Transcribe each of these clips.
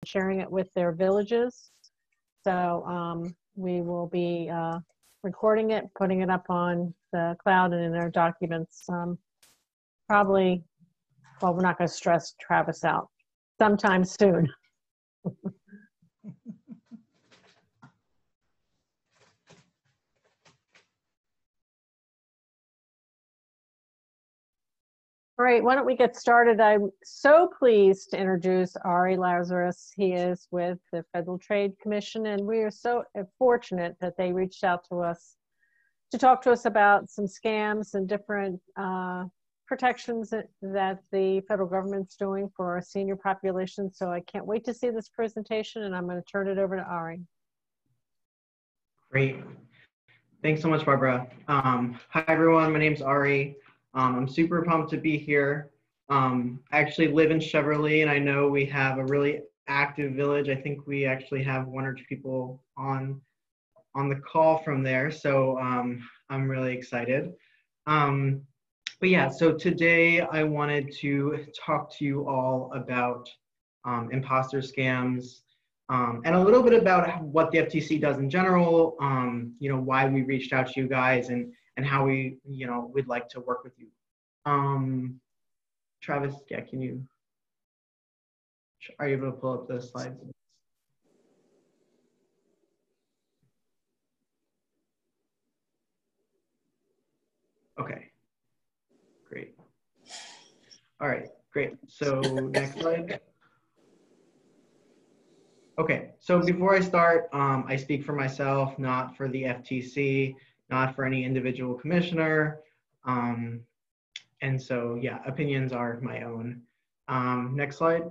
sharing it with their villages. So we will be recording it, putting it up on the cloud and in our documents. Probably, well, we're not going to stress Travis out, sometime soon. All right, why don't we get started? I'm so pleased to introduce Ari Lazarus. He is with the Federal Trade Commission, and we are so fortunate that they reached out to us to talk to us about some scams and different protections that the federal government's doing for our senior population. So I can't wait to see this presentation, and I'm going to turn it over to Ari. Great. Thanks so much, Barbara. Hi, everyone. My name's Ari. I'm super pumped to be here. I actually live in Cheverly, and I know we have a really active village. I think we actually have 1 or 2 people on the call from there, so I'm really excited. But yeah, so today I wanted to talk to you all about imposter scams, and a little bit about what the FTC does in general, you know, why we reached out to you guys, and how we, you know, would like to work with you. Travis, yeah, are you able to pull up the slides? Okay, great. All right, great. So next slide. Okay, so before I start, I speak for myself, not for the FTC, not for any individual commissioner. And so, yeah, opinions are my own. Next slide.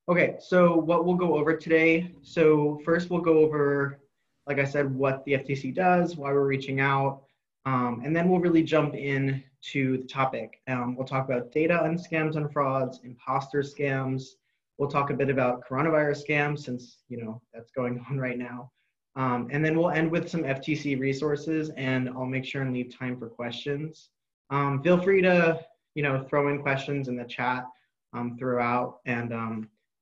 Okay, so what we'll go over today. So first we'll go over, like I said, what the FTC does, why we're reaching out, and then we'll really jump in to the topic. We'll talk about data and scams and frauds, imposter scams. We'll talk a bit about coronavirus scams, since, you know, that's going on right now. And then we'll end with some FTC resources, and I'll make sure and leave time for questions. Feel free to, you know, throw in questions in the chat throughout, and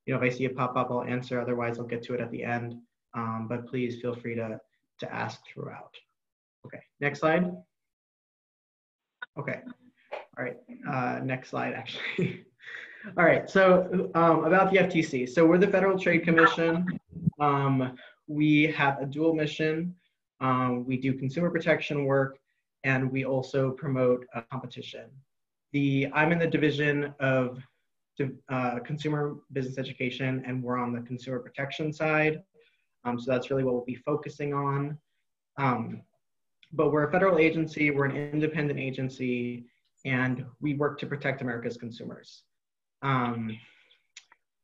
you know, if I see it pop up, I'll answer. Otherwise, I'll get to it at the end. But please feel free to ask throughout. Okay, next slide. Okay, all right, next slide, actually. All right, so about the FTC. So we're the Federal Trade Commission. We have a dual mission. We do consumer protection work, and we also promote competition. I'm in the division of consumer business education, and we're on the consumer protection side. So that's really what we'll be focusing on. But we're a federal agency, we're an independent agency, and we work to protect America's consumers.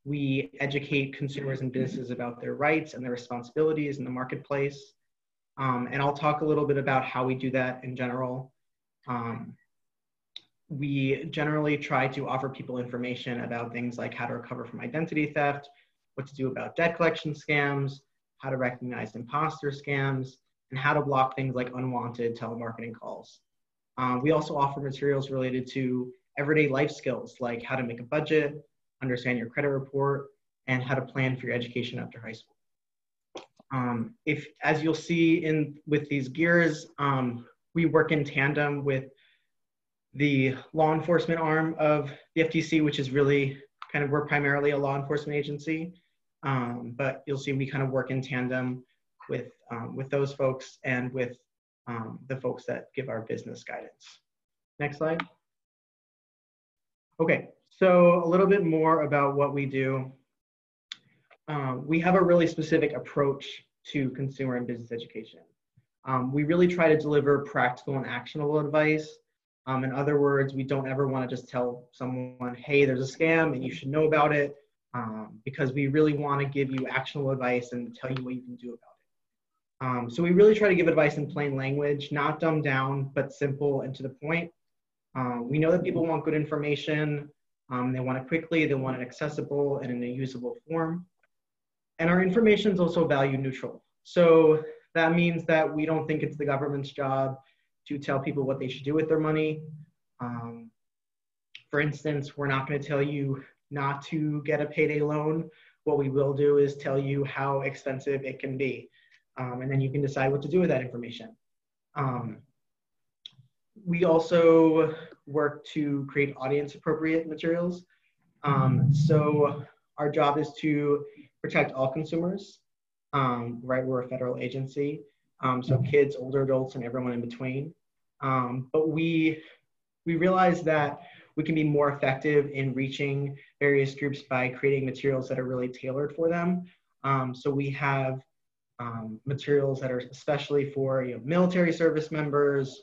We educate consumers and businesses about their rights and their responsibilities in the marketplace. And I'll talk a little bit about how we do that in general. We generally try to offer people information about things like how to recover from identity theft, what to do about debt collection scams, how to recognize imposter scams, and how to block things like unwanted telemarketing calls. We also offer materials related to everyday life skills, like how to make a budget, understand your credit report, and how to plan for your education after high school. As you'll see with these gears, we work in tandem with the law enforcement arm of the FTC, which is really we're primarily a law enforcement agency, but you'll see we kind of work in tandem with those folks and with the folks that give our business guidance. Next slide. Okay, so a little bit more about what we do. We have a really specific approach to consumer and business education. We really try to deliver practical and actionable advice. In other words, we don't ever want to just tell someone, hey, there's a scam and you should know about it, because we really want to give you actionable advice and tell you what you can do about it. So we really try to give advice in plain language, not dumbed down, but simple and to the point. We know that people want good information. They want it quickly, they want it accessible and in a usable form. And our information is also value neutral. So that means that we don't think it's the government's job to tell people what they should do with their money. For instance, we're not going to tell you not to get a payday loan. What we will do is tell you how expensive it can be. And then you can decide what to do with that information. We also work to create audience appropriate materials. So our job is to protect all consumers, right? We're a federal agency. So kids, older adults, and everyone in between. But we realize that we can be more effective in reaching various groups by creating materials that are really tailored for them. So we have materials that are especially for military service members.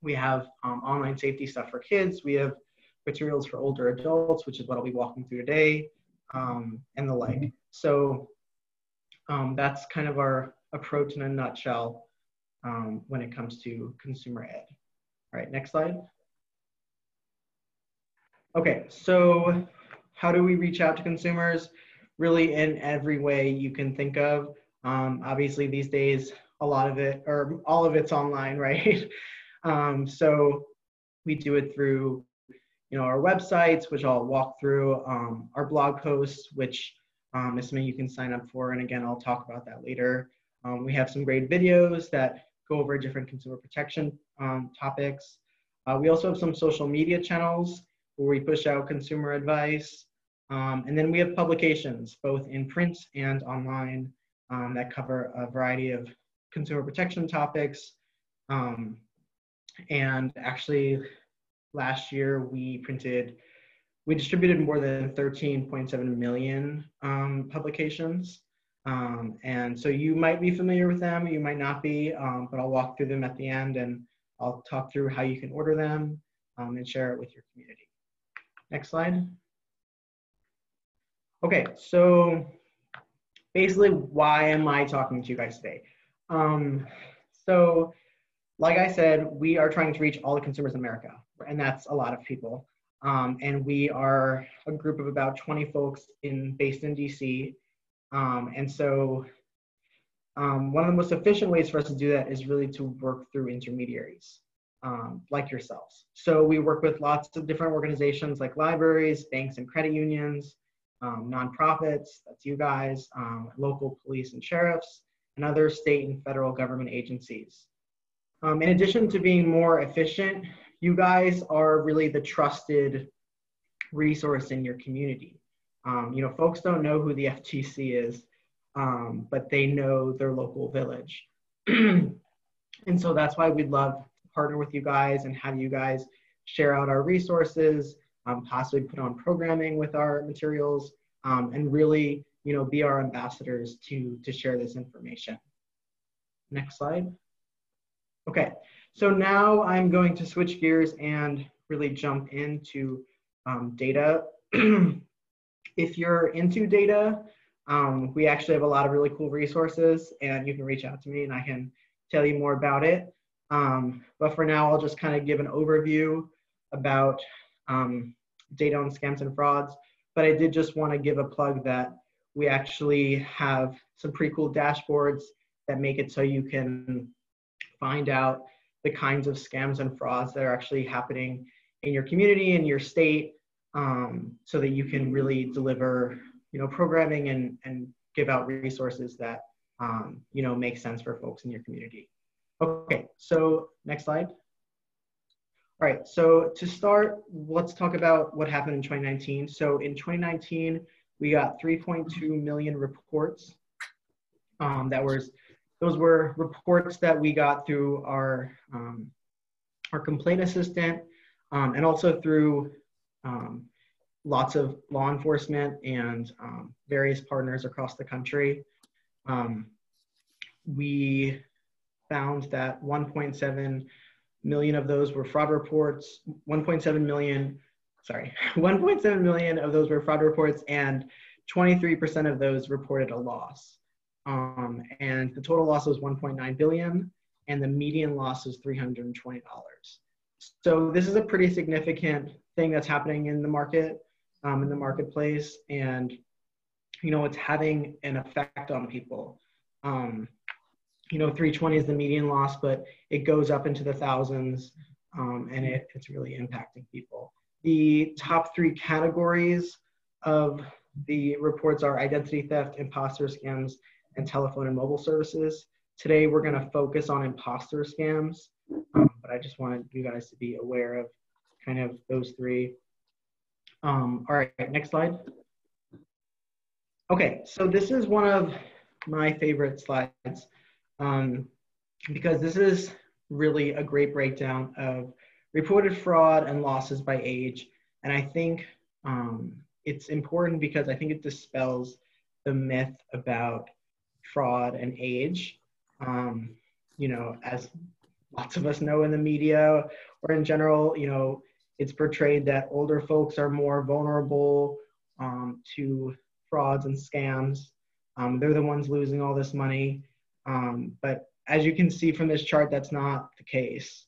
We have online safety stuff for kids. We have materials for older adults, which is what I'll be walking through today, and the like. So that's kind of our approach in a nutshell when it comes to consumer ed. All right, next slide. Okay, so how do we reach out to consumers? Really in every way you can think of. Obviously these days, a lot of it, or all of it's online, right? So we do it through our websites, which I'll walk through, our blog posts, which is something you can sign up for. And again, I'll talk about that later. We have some great videos that go over different consumer protection topics. We also have some social media channels where we push out consumer advice. And then we have publications, both in print and online, that cover a variety of consumer protection topics. And actually, last year we distributed more than 13.7 million publications. And so you might be familiar with them, you might not be, but I'll walk through them at the end and I'll talk through how you can order them and share it with your community. Next slide. Okay, so basically, why am I talking to you guys today? So like I said, we are trying to reach all the consumers in America, and that's a lot of people. And we are a group of about 20 folks based in DC. And so one of the most efficient ways for us to do that is really to work through intermediaries like yourselves. So we work with lots of different organizations like libraries, banks and credit unions, nonprofits, that's you guys, local police and sheriffs, and other state and federal government agencies. In addition to being more efficient, you guys are really the trusted resource in your community. Folks don't know who the FTC is, but they know their local village. And so that's why we'd love to partner with you guys and have you guys share out our resources, possibly put on programming with our materials, and really, be our ambassadors to share this information. Next slide. Okay, so now I'm going to switch gears and really jump into data. If you're into data, we actually have a lot of really cool resources, and you can reach out to me and I can tell you more about it. But for now, I'll just kind of give an overview about data on scams and frauds. But I did just want to give a plug that we actually have some pretty cool dashboards that make it so you can find out the kinds of scams and frauds that are actually happening in your community, in your state, so that you can really deliver, programming and give out resources that, make sense for folks in your community. Okay, so next slide. All right, so to start, let's talk about what happened in 2019. So in 2019, we got 3.2 million reports. Those were reports that we got through our complaint assistant, and also through lots of law enforcement and various partners across the country. We found that 1.7 million of those were fraud reports, 1.7 million of those were fraud reports, and 23% of those reported a loss. And the total loss was 1.9 billion, and the median loss was $320. So this is a pretty significant thing that's happening in the market, in the marketplace, and it's having an effect on people. 320 is the median loss, but it goes up into the thousands, and it's really impacting people. The top three categories of the reports are identity theft, imposter scams, and telephone and mobile services. Today, we're going to focus on imposter scams, but I just wanted you guys to be aware of kind of those three. All right, next slide. Okay, so this is one of my favorite slides because this is really a great breakdown of reported fraud and losses by age. And I think it's important because I think it dispels the myth about fraud and age. You know, as lots of us know in the media or in general, you know, it's portrayed that older folks are more vulnerable to frauds and scams. They're the ones losing all this money. But as you can see from this chart, that's not the case.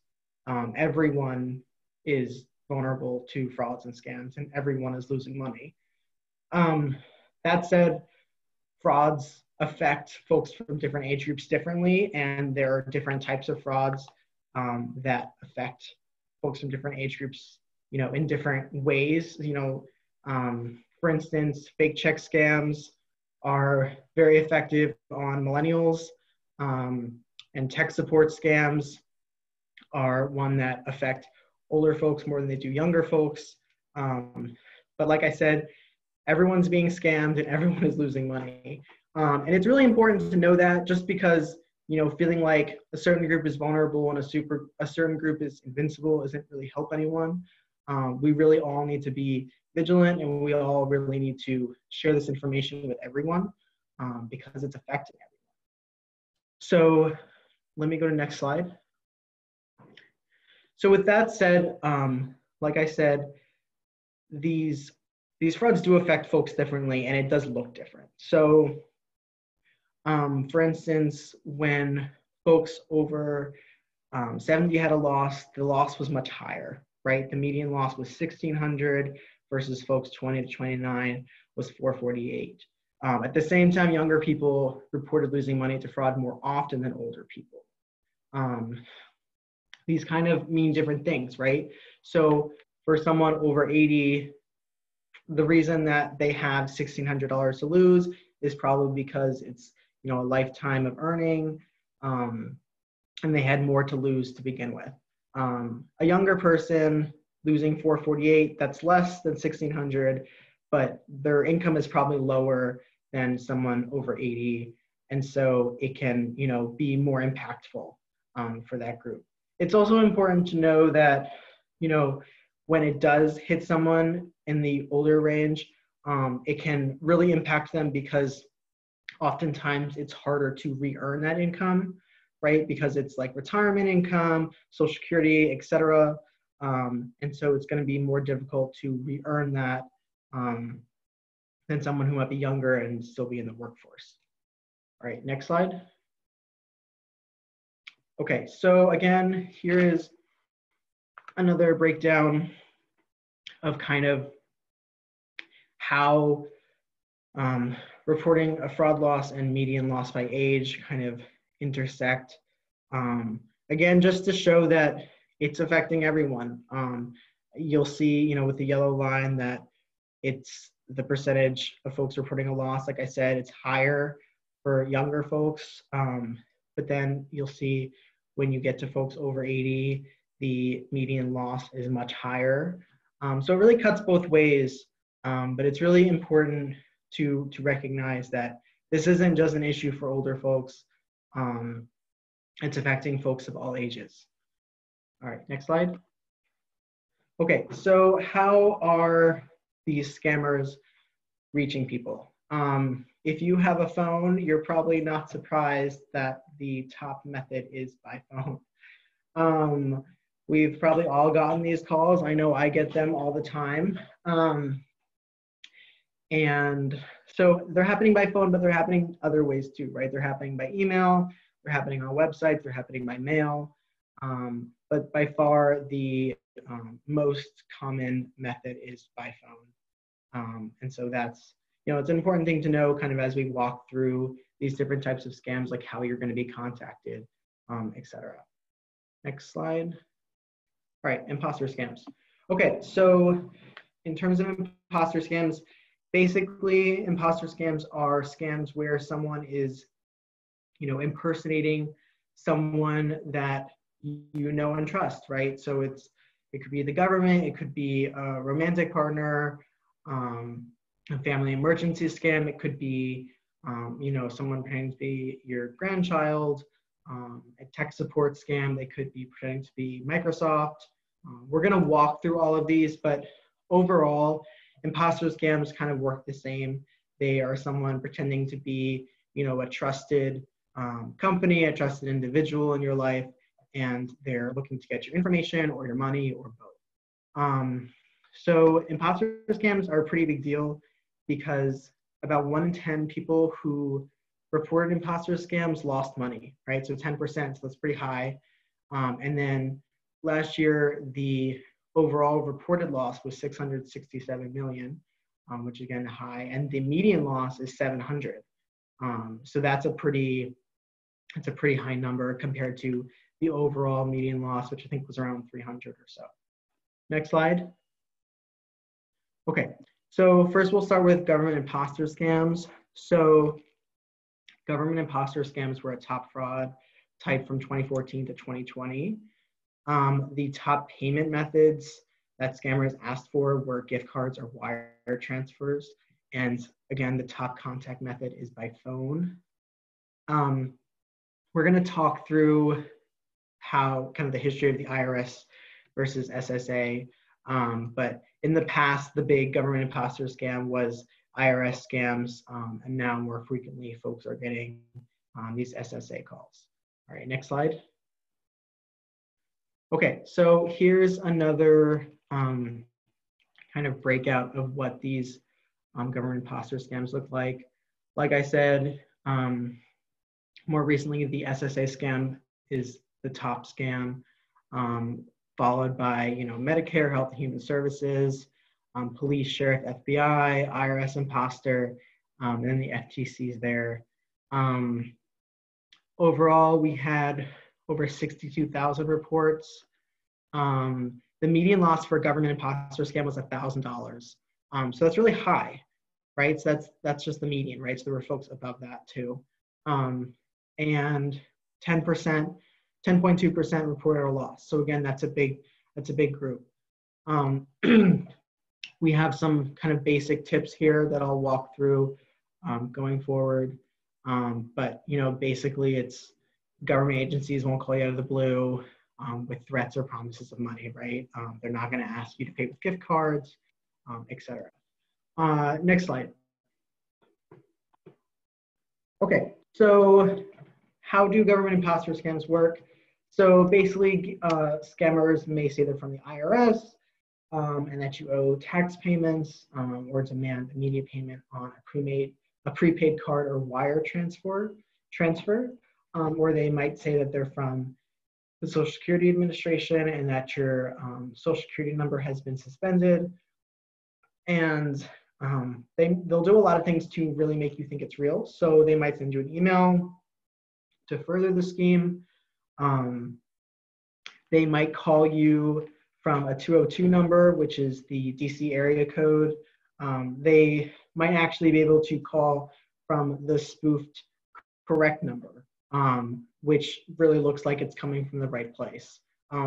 Everyone is vulnerable to frauds and scams, and everyone is losing money. That said, frauds affect folks from different age groups differently, and there are different types of frauds that affect folks from different age groups, you know, in different ways. You know, for instance, fake check scams are very effective on millennials, and tech support scams are one that affect older folks more than they do younger folks. But like I said, everyone's being scammed and everyone is losing money. And it's really important to know that, just because, you know, feeling like a certain group is vulnerable and a certain group is invincible isn't really help anyone. We really all need to be vigilant, and we all really need to share this information with everyone because it's affecting everyone. So let me go to next slide. So with that said, like I said, these frauds do affect folks differently, and it does look different. So for instance, when folks over 70 had a loss, the loss was much higher, right? The median loss was $1,600 versus folks 20 to 29 was $448. At the same time, younger people reported losing money to fraud more often than older people. These kind of mean different things, right? So for someone over 80, the reason that they have $1,600 to lose is probably because it's, you know, a lifetime of earning, and they had more to lose to begin with. A younger person losing $448, that's less than $1,600, but their income is probably lower than someone over 80, and so it can, you know, be more impactful for that group. It's also important to know that, you know, when it does hit someone in the older range, it can really impact them because oftentimes it's harder to re-earn that income, right? Because it's like retirement income, Social Security, et cetera. And so it's going to be more difficult to re-earn that than someone who might be younger and still be in the workforce. All right, next slide. Okay, so again, here is another breakdown of kind of how reporting a fraud loss and median loss by age kind of intersect. Again, just to show that it's affecting everyone. You'll see, you know, with the yellow line that it's the percentage of folks reporting a loss. Like I said, it's higher for younger folks, but then you'll see when you get to folks over 80, the median loss is much higher. So it really cuts both ways, but it's really important to recognize that this isn't just an issue for older folks. It's affecting folks of all ages. All right, next slide. Okay, so how are these scammers reaching people? If you have a phone, you're probably not surprised that the top method is by phone. We've probably all gotten these calls. I know I get them all the time. And so they're happening by phone, but they're happening other ways too, right? They're happening by email, they're happening on websites, they're happening by mail. But by far the most common method is by phone. And so that's, you know, it's an important thing to know kind of as we walk through these different types of scams, like how you're going to be contacted, et cetera. Next slide. All right, imposter scams. Okay, so in terms of imposter scams, Basically, imposter scams are scams where someone is, impersonating someone that you know and trust, right? So it could be the government, it could be a romantic partner, a family emergency scam, it could be, someone pretending to be your grandchild, a tech support scam, they could be pretending to be Microsoft. We're gonna walk through all of these, but overall, imposter scams kind of work the same. They are someone pretending to be, a trusted company, a trusted individual in your life, and they're looking to get your information or your money or both. So imposter scams are a pretty big deal because about 1 in 10 people who reported imposter scams lost money, right? So 10%, so that's pretty high. And then last year, the overall reported loss was 667 million, which again, high, and the median loss is 700. So that's a pretty high number compared to the overall median loss, which I think was around 300 or so. Next slide. Okay, so first we'll start with government imposter scams. So government imposter scams were a top fraud type from 2014 to 2020. The top payment methods that scammers asked for were gift cards or wire transfers. And again, the top contact method is by phone. We're going to talk through how kind of the history of the IRS versus SSA. But in the past, the big government imposter scam was IRS scams. And now more frequently, folks are getting these SSA calls. All right, next slide. Okay, so here's another kind of breakout of what these government imposter scams look like. Like I said, more recently, the SSA scam is the top scam, followed by Medicare, Health and Human Services, police, sheriff, FBI, IRS imposter, and then the FTC is there. Overall, we had over 62,000 reports. The median loss for a government imposter scam was $1,000. So that's really high, right? So that's just the median, right? So there were folks above that too. And 10.2% reported a loss. So again, that's a big group. We have some kind of basic tips here that I'll walk through going forward. But basically it's government agencies won't call you out of the blue with threats or promises of money, right? They're not going to ask you to pay with gift cards, etc. Next slide. Okay, so how do government imposter scams work? So basically, scammers may say they're from the IRS and that you owe tax payments or demand immediate payment on a prepaid card or wire transfer. Or they might say that they're from the Social Security Administration and that your Social Security number has been suspended. And they'll do a lot of things to really make you think it's real. So they might send you an email to further the scheme. They might call you from a 202 number, which is the DC area code. They might actually be able to call from the spoofed correct number, which really looks like it's coming from the right place.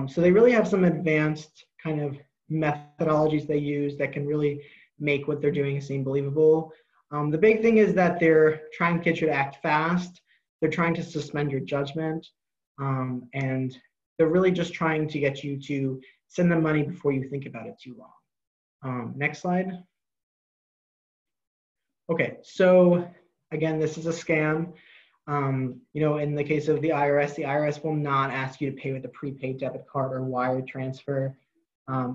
So they really have some advanced kind of methodologies they use that can really make what they're doing seem believable. The big thing is that they're trying to get you to act fast. They're trying to suspend your judgment. And they're really just trying to get you to send them money before you think about it too long. Next slide. Okay, so again, this is a scam. In the case of the IRS will not ask you to pay with a prepaid debit card or wire transfer.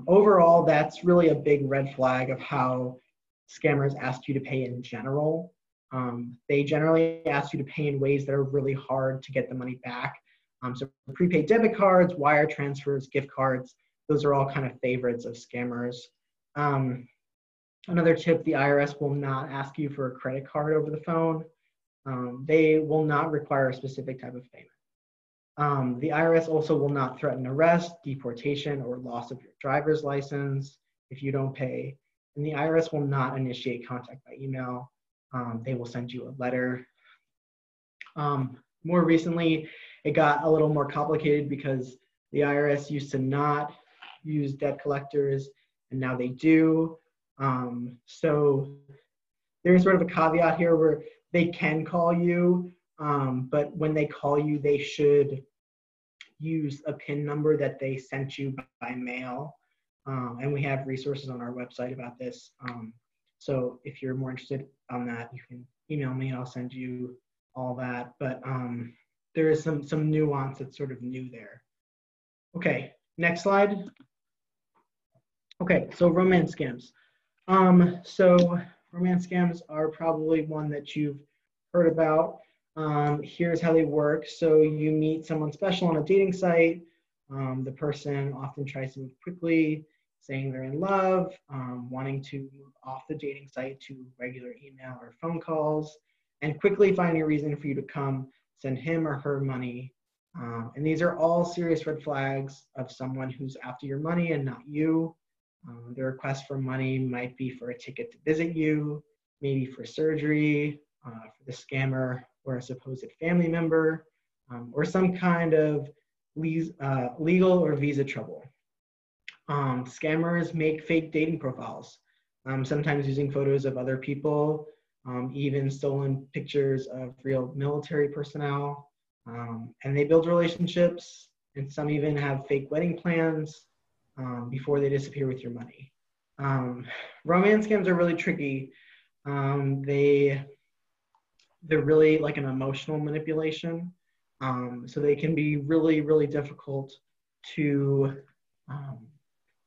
Overall, that's really a big red flag of how scammers ask you to pay in general. They generally ask you to pay in ways that are really hard to get the money back. So prepaid debit cards, wire transfers, gift cards, those are all kind of favorites of scammers. Another tip, the IRS will not ask you for a credit card over the phone. They will not require a specific type of payment. The IRS also will not threaten arrest, deportation, or loss of your driver's license if you don't pay. and the IRS will not initiate contact by email. They will send you a letter. More recently, it got a little more complicated because the IRS used to not use debt collectors, and now they do. So there's sort of a caveat here where they can call you, but when they call you, they should use a PIN number that they sent you by mail. And we have resources on our website about this. So if you're more interested on that, you can email me and I'll send you all that. But there is some nuance that's sort of new there. Okay, next slide. Okay, so romance scams. So romance scams are probably one that you've heard about. Here's how they work. So you meet someone special on a dating site. The person often tries to move quickly, saying they're in love, wanting to move off the dating site to regular email or phone calls, and quickly finding a reason for you to come send him or her money. And these are all serious red flags of someone who's after your money and not you. The request for money might be for a ticket to visit you, maybe for surgery, for the scammer or a supposed family member, or some kind of legal or visa trouble. Scammers make fake dating profiles, sometimes using photos of other people, even stolen pictures of real military personnel. And they build relationships, and some even have fake wedding plans before they disappear with your money. Romance scams are really tricky. They're really like an emotional manipulation. So they can be really, really difficult to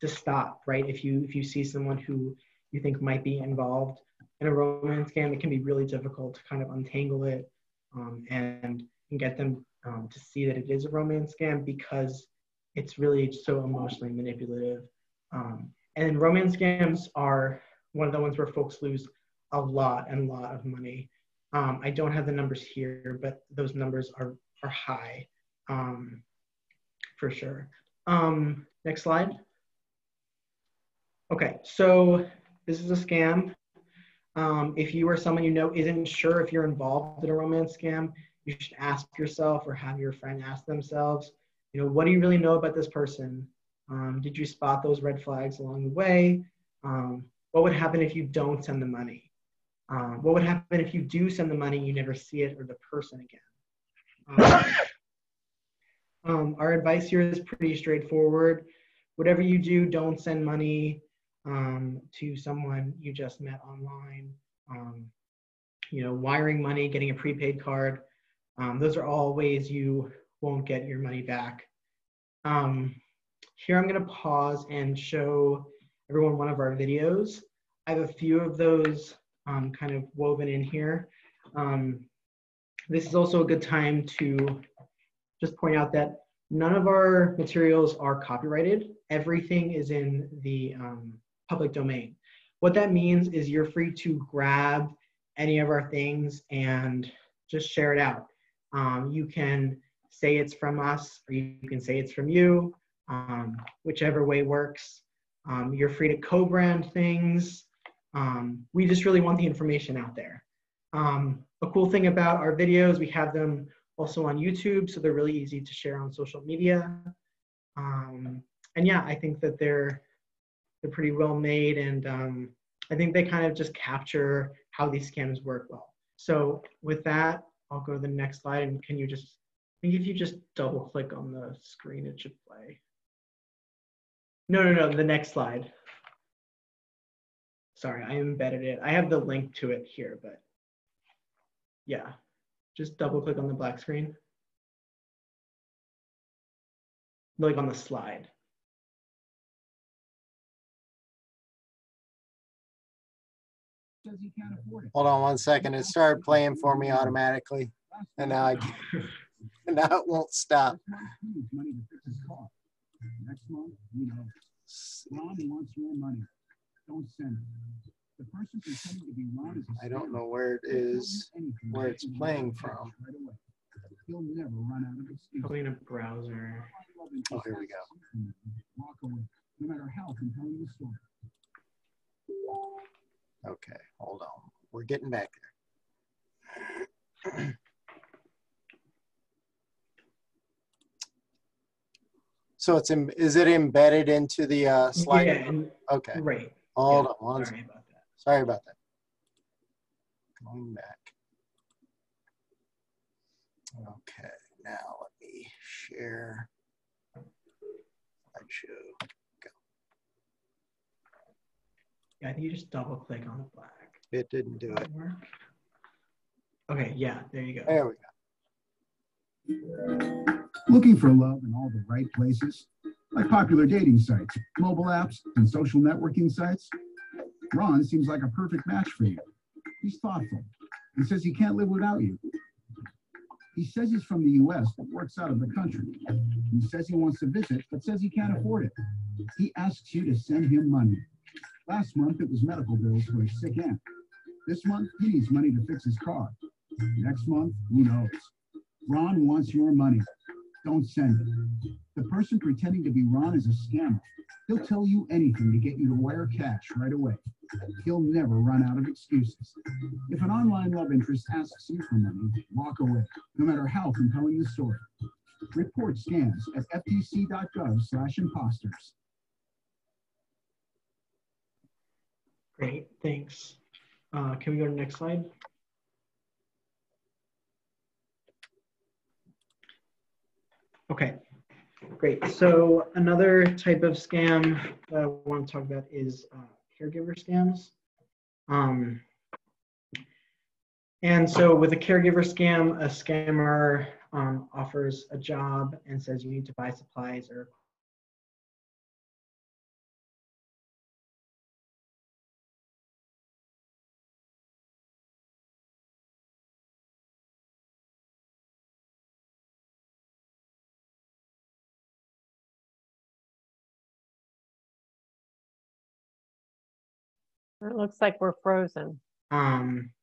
stop, right? If you see someone who you think might be involved in a romance scam, it can be really difficult to kind of untangle it and get them to see that it is a romance scam because it's really so emotionally manipulative. And romance scams are one of the ones where folks lose a lot of money. I don't have the numbers here, but those numbers are high for sure. Next slide. Okay, so this is a scam. If you or someone you know isn't sure if you're involved in a romance scam, you should ask yourself or have your friend ask themselves, you know, what do you really know about this person? Did you spot those red flags along the way? What would happen if you don't send the money? What would happen if you do send the money, you never see it or the person again? Our advice here is pretty straightforward. Whatever you do, don't send money to someone you just met online. You know, wiring money, getting a prepaid card, those are all ways you won't get your money back. Here I'm going to pause and show everyone one of our videos. I have a few of those kind of woven in here. This is also a good time to just point out that none of our materials are copyrighted. Everything is in the public domain. What that means is you're free to grab any of our things and just share it out. You can say it's from us, or you can say it's from you, whichever way works. You're free to co-brand things. We just really want the information out there. A cool thing about our videos, we have them also on YouTube, so they're really easy to share on social media. And yeah, I think that they're pretty well made, and I think they kind of just capture how these scams work well. So with that, I'll go to the next slide, and can you just, I think if you just double click on the screen, it should play. No, the next slide. Sorry, I embedded it. I have the link to it here, but yeah, just double click on the black screen. Like on the slide. Hold on 1 second. It started playing for me automatically, and now now it won't stop. Next month, you know, Ron wants your money. Don't send it. The person pretending to be Ron is I don't know where it is, where it's playing from. He'll never run out of excuses. Probably in a browser. Oh, here we go. Walk away, no matter how compelling the story. Okay, hold on. We're getting back there. So is it embedded into the slide? Yeah, and, Okay. right. Hold Yeah, on one sorry second. about that. Sorry about that. Going back. Okay, now let me share slideshow. Go. Yeah, I think you just double click on the black. It didn't do it. Work. Okay, yeah, there you go. There we go. Looking for love in all the right places, like popular dating sites, mobile apps, and social networking sites? Ron seems like a perfect match for you. He's thoughtful and says he can't live without you. He says he's from the US but works out of the country. He says he wants to visit but says he can't afford it. He asks you to send him money. Last month it was medical bills for his sick aunt. This month he needs money to fix his car. Next month, who knows? Ron wants your money. Don't send it. The person pretending to be Ron is a scammer. He'll tell you anything to get you to wire cash right away. He'll never run out of excuses. If an online love interest asks you for money, walk away, no matter how compelling the story. Report scams at ftc.gov/imposters. Great, thanks. Can we go to the next slide? Okay, great. So another type of scam that I want to talk about is caregiver scams. And so with a caregiver scam, a scammer offers a job and says you need to buy supplies or It looks like we're frozen.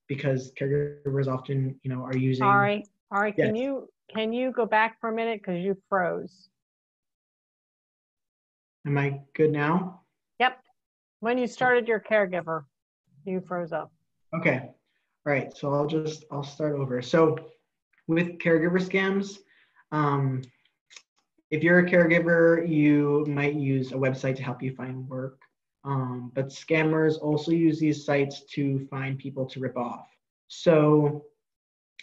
because caregivers often, are using. Ari, Yes. can you go back for a minute because you froze? Am I good now? Yep. When you started your caregiver, you froze up. Okay. All right. So I'll start over. So with caregiver scams, if you're a caregiver, you might use a website to help you find work. But scammers also use these sites to find people to rip off. So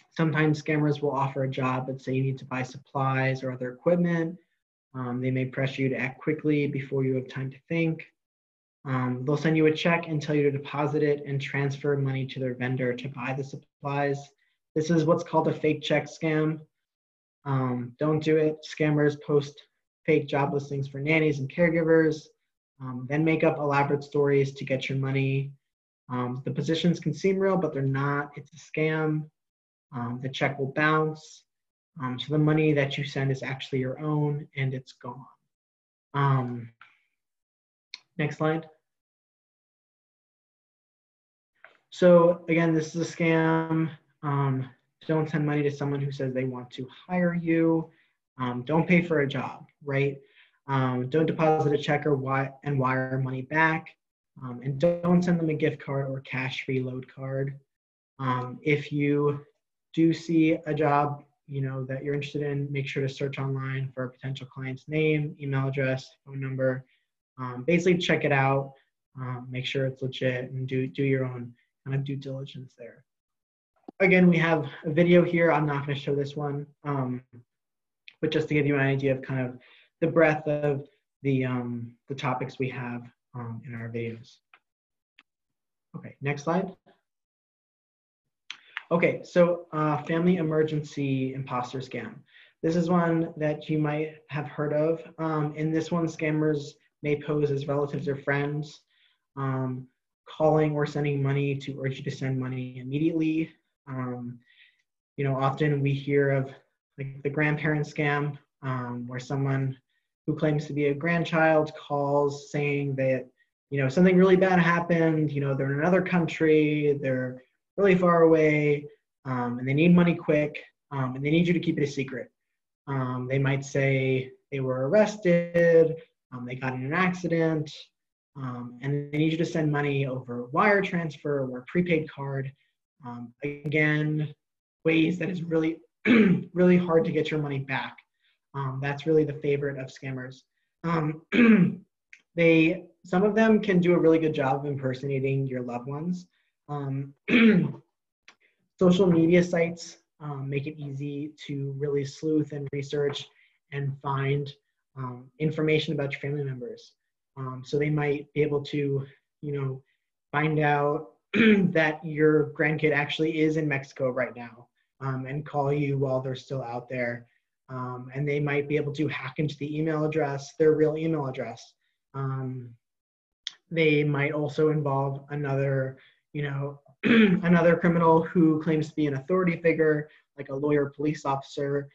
sometimes scammers will offer a job, but say you need to buy supplies or other equipment. They may pressure you to act quickly before you have time to think. They'll send you a check and tell you to deposit it and transfer money to their vendor to buy the supplies. This is what's called a fake check scam. Don't do it. Scammers post fake job listings for nannies and caregivers, then make up elaborate stories to get your money. The positions can seem real, but they're not. It's a scam. The check will bounce. So the money that you send is actually your own and it's gone. Next slide. So again, this is a scam. Don't send money to someone who says they want to hire you. Don't pay for a job, right? Don't deposit a check or wire money back. And don't send them a gift card or cash reload card. If you do see a job, that you're interested in, make sure to search online for a potential client's name, email address, phone number. Basically check it out, make sure it's legit, and do your own kind of due diligence there. Again, we have a video here. I'm not going to show this one, but just to give you an idea of kind of the breadth of the topics we have in our videos. Okay, next slide. Okay, so family emergency imposter scam. This is one that you might have heard of. In this one, scammers may pose as relatives or friends, calling or sending money to urge you to send money immediately. Often we hear of like the grandparent scam, where someone who claims to be a grandchild calls saying that, something really bad happened, they're in another country, they're really far away, and they need money quick, and they need you to keep it a secret. They might say they were arrested, they got in an accident, and they need you to send money over wire transfer or prepaid card. Again, ways that is really, really hard to get your money back. That's really the favorite of scammers. Some of them can do a really good job of impersonating your loved ones. Social media sites make it easy to really sleuth and research and find information about your family members. So they might be able to, find out that your grandkid actually is in Mexico right now and call you while they're still out there. And they might be able to hack into the email address, their real email address. They might also involve another, another criminal who claims to be an authority figure, like a lawyer, police officer,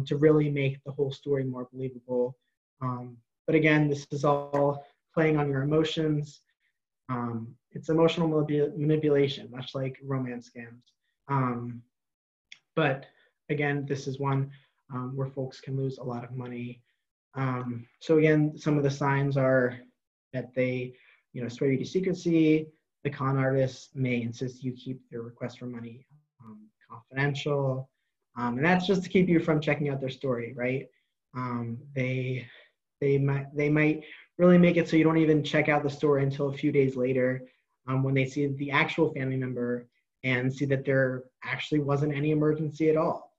to really make the whole story more believable. But again, this is all playing on your emotions. It's emotional manipulation, much like romance scams. But again, this is one where folks can lose a lot of money. So again, some of the signs are that they, swear you to secrecy. The con artists may insist you keep their request for money confidential. And that's just to keep you from checking out their story, right? They might really make it so you don't even check out the story until a few days later when they see the actual family member and see that there actually wasn't any emergency at all.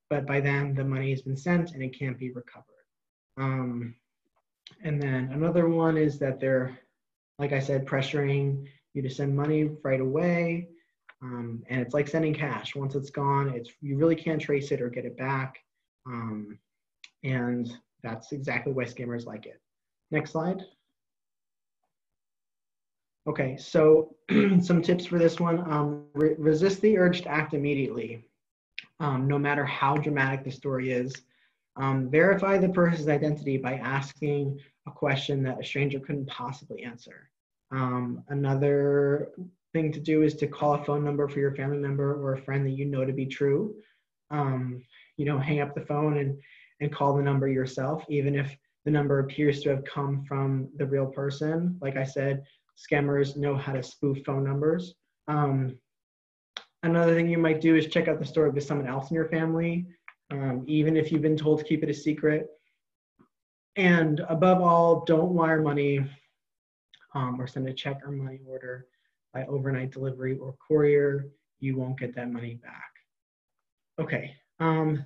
But by then the money has been sent and it can't be recovered. And then another one is that they're, like I said, pressuring you to send money right away. And it's like sending cash. Once it's gone, you really can't trace it or get it back. And that's exactly why scammers like it. Next slide. Okay, so some tips for this one. Resist the urge to act immediately, no matter how dramatic the story is. Verify the person's identity by asking a question that a stranger couldn't possibly answer. Another thing to do is to call a phone number for your family member or a friend that you know to be true. Hang up the phone and call the number yourself, even if the number appears to have come from the real person. Like I said, scammers know how to spoof phone numbers. Another thing you might do is check out the story with someone else in your family, even if you've been told to keep it a secret. And above all, don't wire money or send a check or money order by overnight delivery or courier. You won't get that money back. Okay,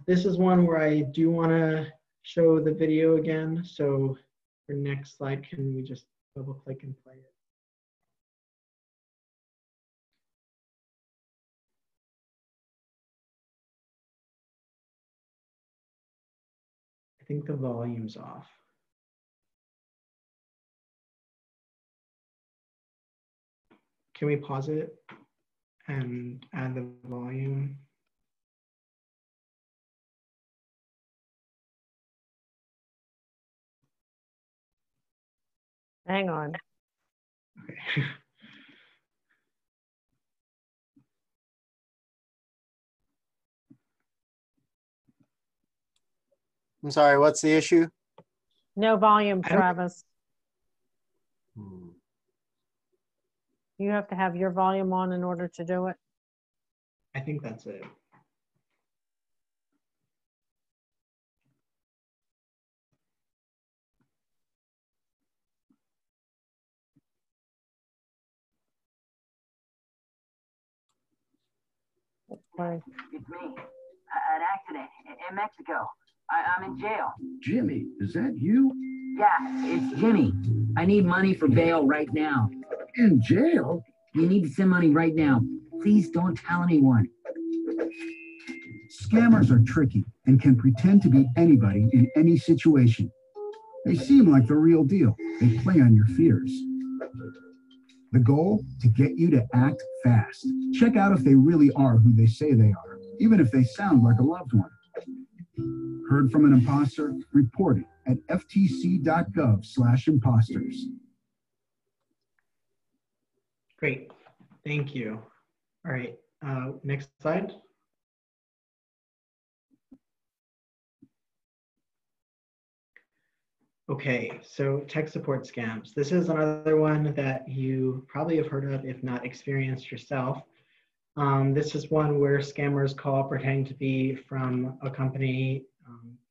this is one where I do want to show the video again. So for next slide, can we just double click and play it? I think the volume's off. Can we pause it and add the volume? Hang on. Okay. I'm sorry, what's the issue? No volume, Travis. Hmm. You have to have your volume on in order to do it. I think that's it. Sorry. It's me. An accident in Mexico. I'm in jail. Jimmy, is that you? Yeah, it's Jimmy. I need money for bail right now. In jail? You need to send money right now. Please don't tell anyone. Scammers are tricky and can pretend to be anybody in any situation. They seem like the real deal. They play on your fears. The goal? To get you to act fast. Check out if they really are who they say they are, even if they sound like a loved one. Heard from an imposter? Report it at ftc.gov/imposters. Great, thank you. All right, next slide. Okay, so tech support scams. This is another one that you probably have heard of, if not experienced yourself. This is one where scammers call pretending to be from a company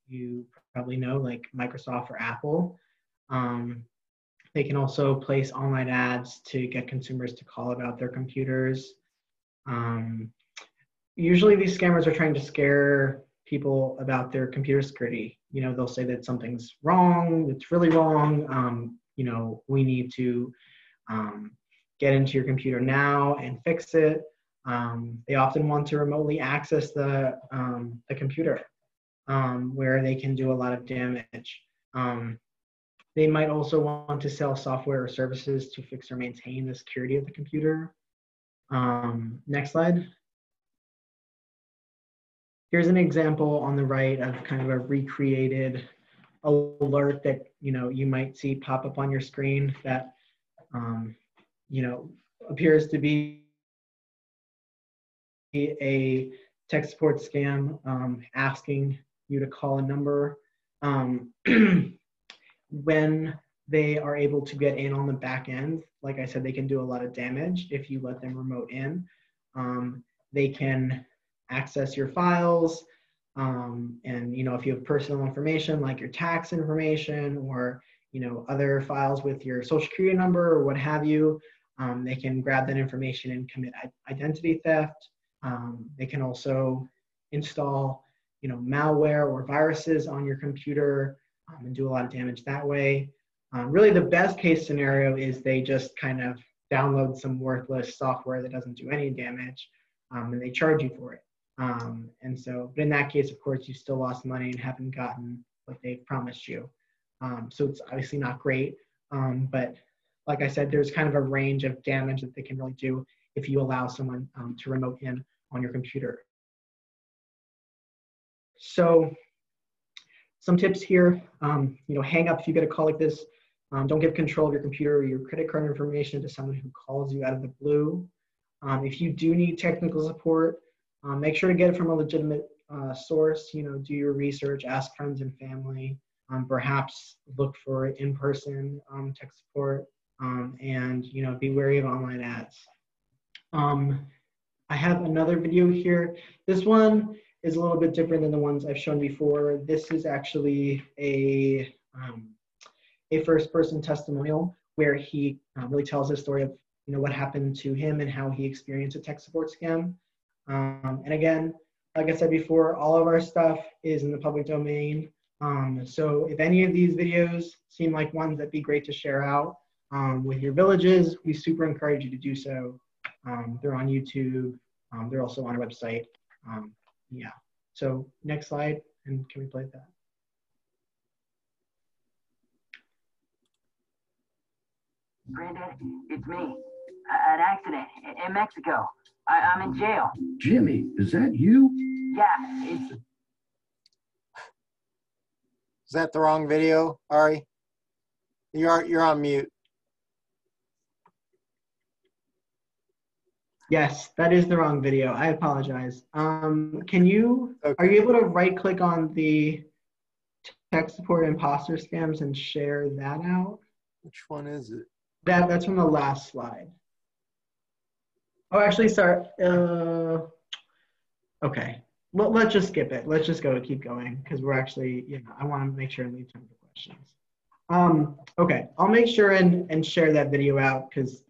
you probably know, like Microsoft or Apple. They can also place online ads to get consumers to call about their computers. Usually these scammers are trying to scare people about their computer security. You know, they'll say that something's wrong, it's really wrong. You know, we need to get into your computer now and fix it. They often want to remotely access the computer where they can do a lot of damage. They might also want to sell software or services to fix or maintain the security of the computer. Next slide. Here's an example on the right of kind of a recreated alert that you might see pop up on your screen that appears to be a tech support scam asking you to call a number. When they are able to get in on the back end, like I said, they can do a lot of damage if you let them remote in. They can access your files, and if you have personal information like your tax information or other files with your social security number or what have you, they can grab that information and commit identity theft. They can also install malware or viruses on your computer and do a lot of damage that way. Really the best case scenario is they just kind of download some worthless software that doesn't do any damage, and they charge you for it. But in that case, of course, you still lost money and haven't gotten what they've promised you. So it's obviously not great, but like I said, there's kind of a range of damage that they can really do if you allow someone to remote in on your computer. So some tips here, hang up if you get a call like this. Don't give control of your computer or your credit card information to someone who calls you out of the blue. If you do need technical support, make sure to get it from a legitimate source. Do your research, ask friends and family, perhaps look for in-person tech support, and be wary of online ads. I have another video here. This one is a little bit different than the ones I've shown before. This is actually a first-person testimonial where he really tells his story of what happened to him and how he experienced a tech support scam. And again, like I said before, all of our stuff is in the public domain. So if any of these videos seem like ones that'd be great to share out with your villages, we super encourage you to do so. They're on YouTube. They're also on our website. Yeah. So next slide, and can we play that? Granddad, it's me. An accident in Mexico. I'm in jail. Jimmy, is that you? Yeah, it's... Is that the wrong video, Ari? You're on mute. Yes, that is the wrong video. I apologize. Can you, are you able to right click on the tech support imposter scams and share that out? Which one is it? That's from the last slide. Oh, actually, sorry. Okay. Well, let's just skip it. Let's just keep going because we're actually, I want to make sure and leave time for questions. Okay, I'll make sure and share that video out because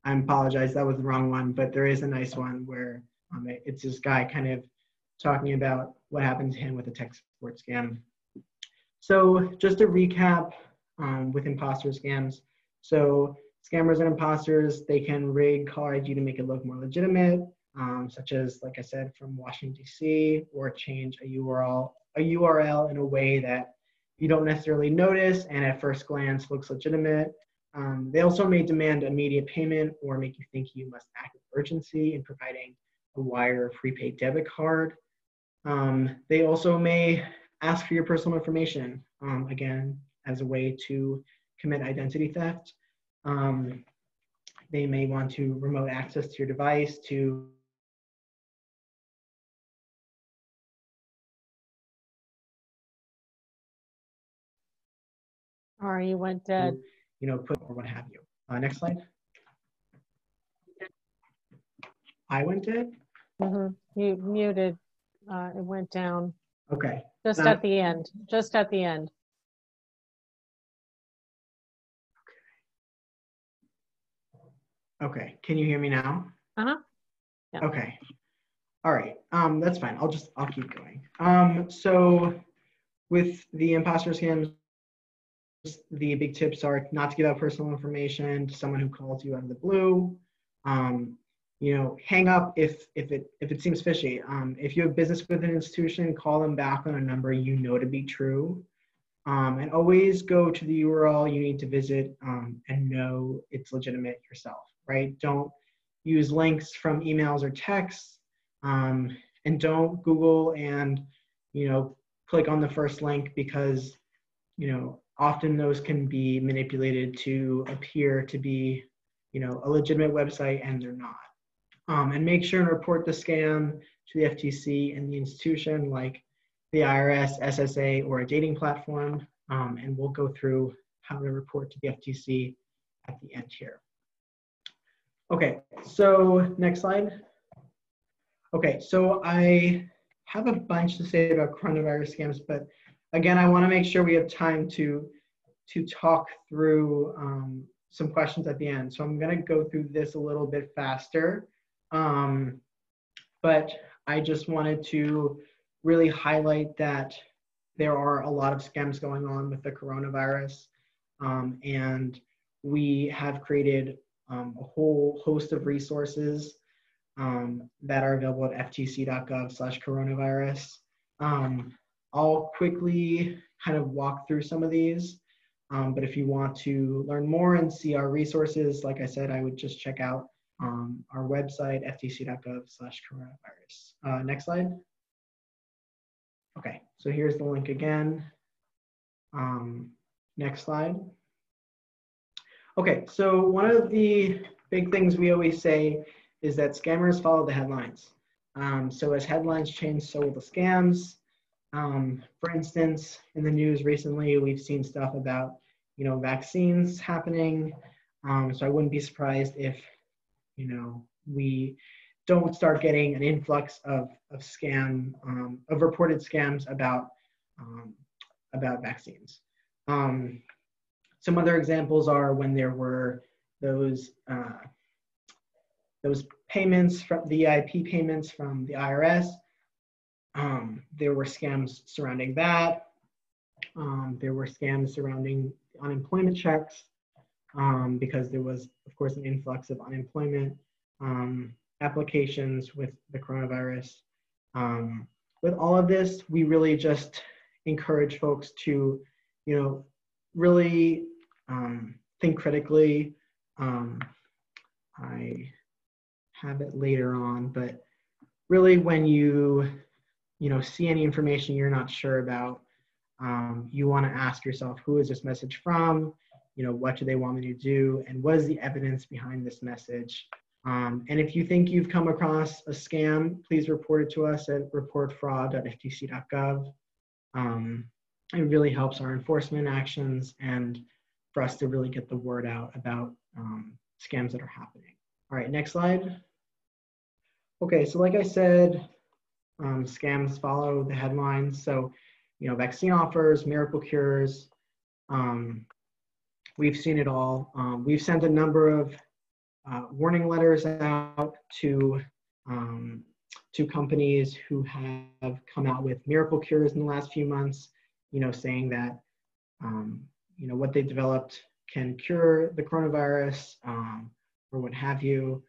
I apologize, that was the wrong one, but there is a nice one where it's this guy kind of talking about what happened to him with a tech support scam. So just to recap with imposter scams. So scammers and imposters, they can rig caller ID to make it look more legitimate, such as, like I said, from Washington, D.C., or change a URL in a way that you don't necessarily notice and at first glance looks legitimate. They also may demand immediate payment or make you think you must act with urgency in providing a wire or prepaid debit card. They also may ask for your personal information, again, as a way to commit identity theft. They may want to remote access to your device to Or you went dead. Put or what have you. Next slide. I went dead? You muted. It went down. Okay. Just at the end. Just at the end. Okay. Can you hear me now? Yeah. Okay. All right. That's fine. I'll keep going. So with the imposter scams, the big tips are not to give out personal information to someone who calls you out of the blue. Hang up if it seems fishy. If you have business with an institution, call them back on a number you know to be true. And always go to the URL you need to visit and know it's legitimate yourself, right? Don't use links from emails or texts, and don't Google and, click on the first link because, often those can be manipulated to appear to be, a legitimate website and they're not. And make sure and report the scam to the FTC and the institution like the IRS, SSA, or a dating platform. And we'll go through how to report to the FTC at the end here. Okay, so next slide. Okay, so I have a bunch to say about coronavirus scams, but again, I want to make sure we have time to talk through some questions at the end. So I'm going to go through this a little bit faster. But I just wanted to really highlight that there are a lot of scams going on with the coronavirus. And we have created a whole host of resources that are available at ftc.gov/coronavirus. I'll quickly kind of walk through some of these, but if you want to learn more and see our resources, like I said, I would just check out our website, ftc.gov/coronavirus. Next slide. Okay, so here's the link again. Next slide. Okay, so one of the big things we always say is that scammers follow the headlines. So as headlines change, so will the scams. For instance, in the news recently, we've seen stuff about, vaccines happening. So I wouldn't be surprised if, we don't start getting an influx of reported scams about vaccines. Some other examples are when there were those payments from the EIP payments from the IRS. There were scams surrounding that. There were scams surrounding unemployment checks because there was, of course, an influx of unemployment applications with the coronavirus. With all of this, we really just encourage folks to, really think critically. I have it later on, but really when you see any information you're not sure about, you want to ask yourself, who is this message from? What do they want me to do? And what is the evidence behind this message? And if you think you've come across a scam, please report it to us at reportfraud.ftc.gov. It really helps our enforcement actions and for us to really get the word out about scams that are happening. All right, next slide. Okay, so like I said, scams follow the headlines. So, vaccine offers, miracle cures, we've seen it all. We've sent a number of warning letters out to companies who have come out with miracle cures in the last few months, saying that, what they developed can cure the coronavirus or what have you.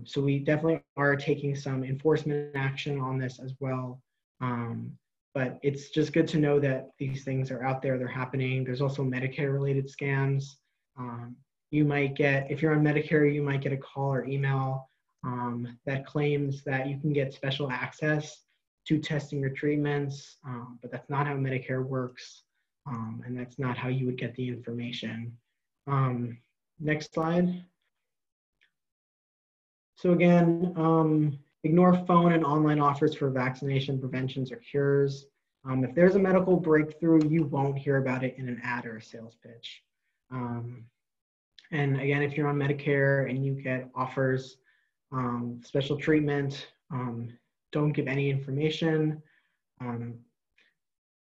So we definitely are taking some enforcement action on this as well. But it's just good to know that these things are out there, they're happening. There's also Medicare related scams. You might get, if you're on Medicare, you might get a call or email that claims that you can get special access to testing or treatments, but that's not how Medicare works. And that's not how you would get the information. Next slide. So again, ignore phone and online offers for vaccination, preventions, or cures. If there's a medical breakthrough, you won't hear about it in an ad or a sales pitch. And again, if you're on Medicare and you get offers, special treatment, don't give any information.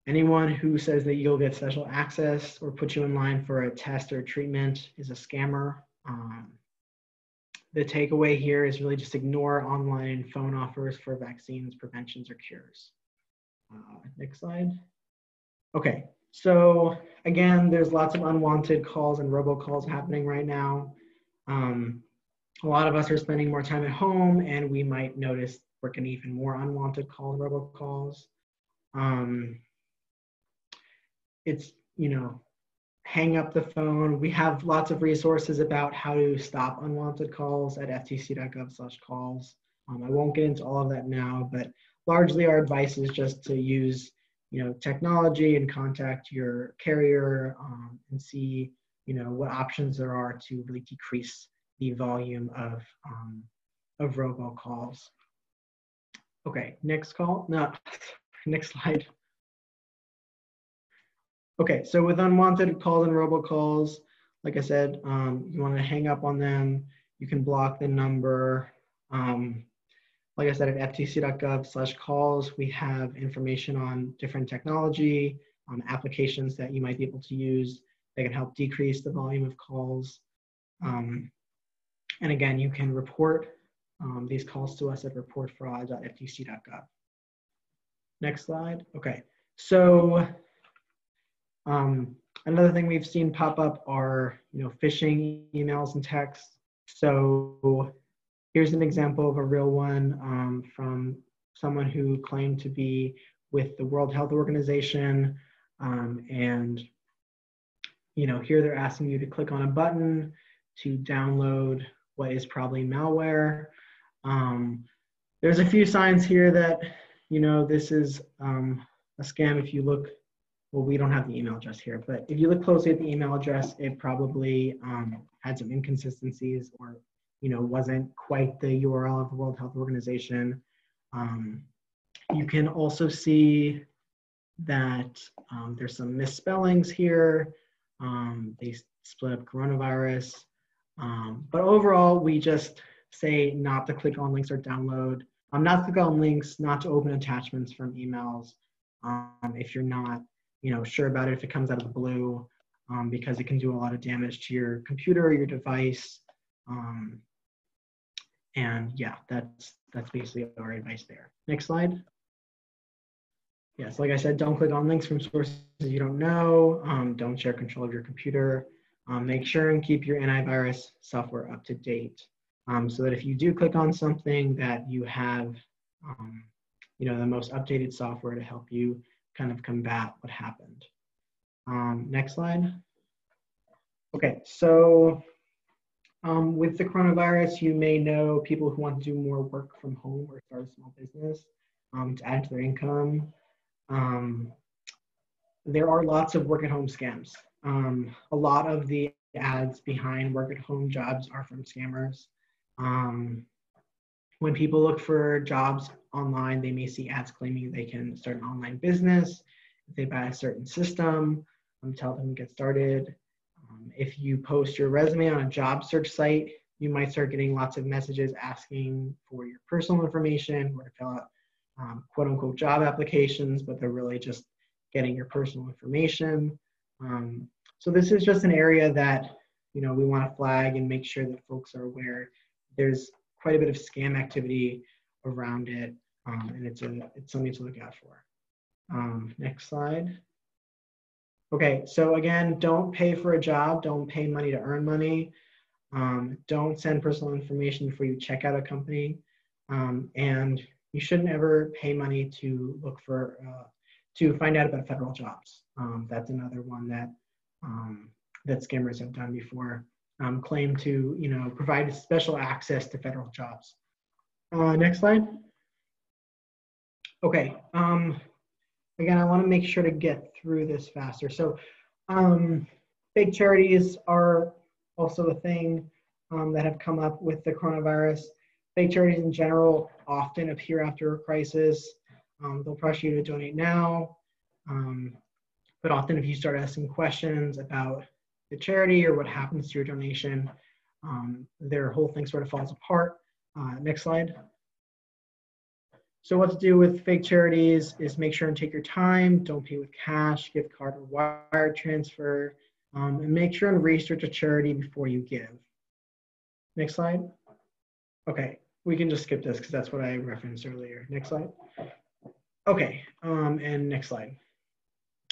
Anyone who says that you'll get special access or put you in line for a test or treatment is a scammer. The takeaway here is really just ignore online and phone offers for vaccines, preventions, or cures. Next slide. Okay, so again, there's lots of unwanted calls and robocalls happening right now. A lot of us are spending more time at home, and we might notice we're getting even more unwanted calls and robocalls. It's, hang up the phone. We have lots of resources about how to stop unwanted calls at ftc.gov/calls. I won't get into all of that now, but largely our advice is just to use, technology and contact your carrier and see, what options there are to really decrease the volume of robocalls. Okay, next slide. Okay, so with unwanted calls and robocalls, like I said, you want to hang up on them. You can block the number. Like I said, at ftc.gov/calls, we have information on different technology, applications that you might be able to use that can help decrease the volume of calls. And again, you can report these calls to us at reportfraud.ftc.gov. Next slide. Okay, so another thing we've seen pop up are, phishing emails and texts. So here's an example of a real one from someone who claimed to be with the World Health Organization. And, here they're asking you to click on a button to download what is probably malware. There's a few signs here that, this is a scam. If you look, well, we don't have the email address here, but if you look closely at the email address, it probably had some inconsistencies or, wasn't quite the URL of the World Health Organization. You can also see that there's some misspellings here. They split up coronavirus. But overall, we just say not to click on links or download. Not to click on links, not to open attachments from emails. If you're not, sure about it, if it comes out of the blue, because it can do a lot of damage to your computer or your device. And yeah, that's basically our advice there. Next slide. Yes, like I said, don't click on links from sources you don't know. Don't share control of your computer. Make sure and keep your antivirus software up to date, so that if you do click on something that you have, the most updated software to help you kind of combat what happened. Next slide. Okay, so with the coronavirus, you may know people who want to do more work from home or start a small business to add to their income. There are lots of work at home scams. A lot of the ads behind work at home jobs are from scammers. When people look for jobs online, they may see ads claiming they can start an online business. If they buy a certain system, tell them to get started. If you post your resume on a job search site, you might start getting lots of messages asking for your personal information or to fill out quote unquote job applications, but they're really just getting your personal information. So this is just an area that, we want to flag and make sure that folks are aware. There's quite a bit of scam activity around it, and it's something to look out for. Next slide. Okay, so again, don't pay for a job. Don't pay money to earn money. Don't send personal information before you check out a company. And you shouldn't ever pay money to look for, to find out about federal jobs. That's another one that that scammers have done before. Claim to, provide special access to federal jobs. Next slide. Okay. Again, I want to make sure to get through this faster. So fake charities are also a thing that have come up with the coronavirus. Fake charities in general often appear after a crisis. They'll pressure you to donate now. But often if you start asking questions about the charity or what happens to your donation, their whole thing sort of falls apart. Next slide. So what to do with fake charities is make sure and take your time. Don't pay with cash, gift card, or wire transfer. And make sure and research a charity before you give. Next slide. Okay, we can just skip this because that's what I referenced earlier. Next slide. Okay, and next slide.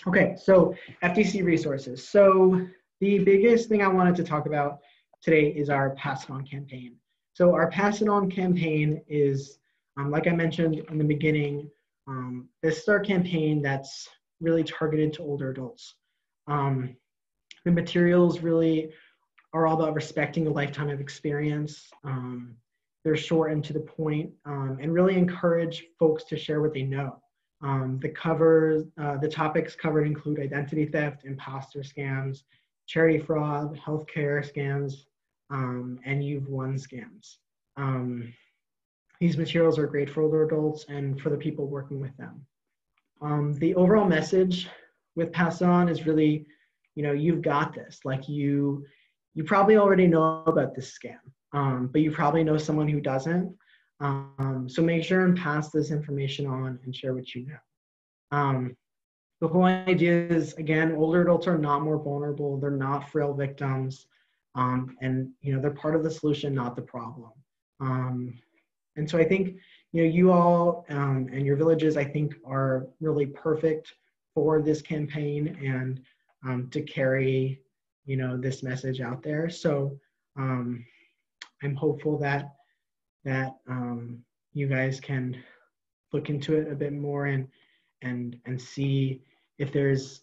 Okay, so FTC resources. So the biggest thing I wanted to talk about today is our Pass It On campaign. So our Pass It On campaign is, like I mentioned in the beginning, this is our campaign that's really targeted to older adults. The materials really are all about respecting a lifetime of experience. They're short and to the point, and really encourage folks to share what they know. The topics covered include identity theft, imposter scams, charity fraud, healthcare scams, and you've won scams. These materials are great for older adults and for the people working with them. The overall message with Pass It On is really, you've got this. Like you probably already know about this scam, but you probably know someone who doesn't. So make sure and pass this information on and share what you know. The whole idea is, again, older adults are not more vulnerable. They're not frail victims. And they're part of the solution, not the problem. And so I think, you all and your villages, I think, are really perfect for this campaign and to carry, this message out there. So I'm hopeful that you guys can look into it a bit more and see if there's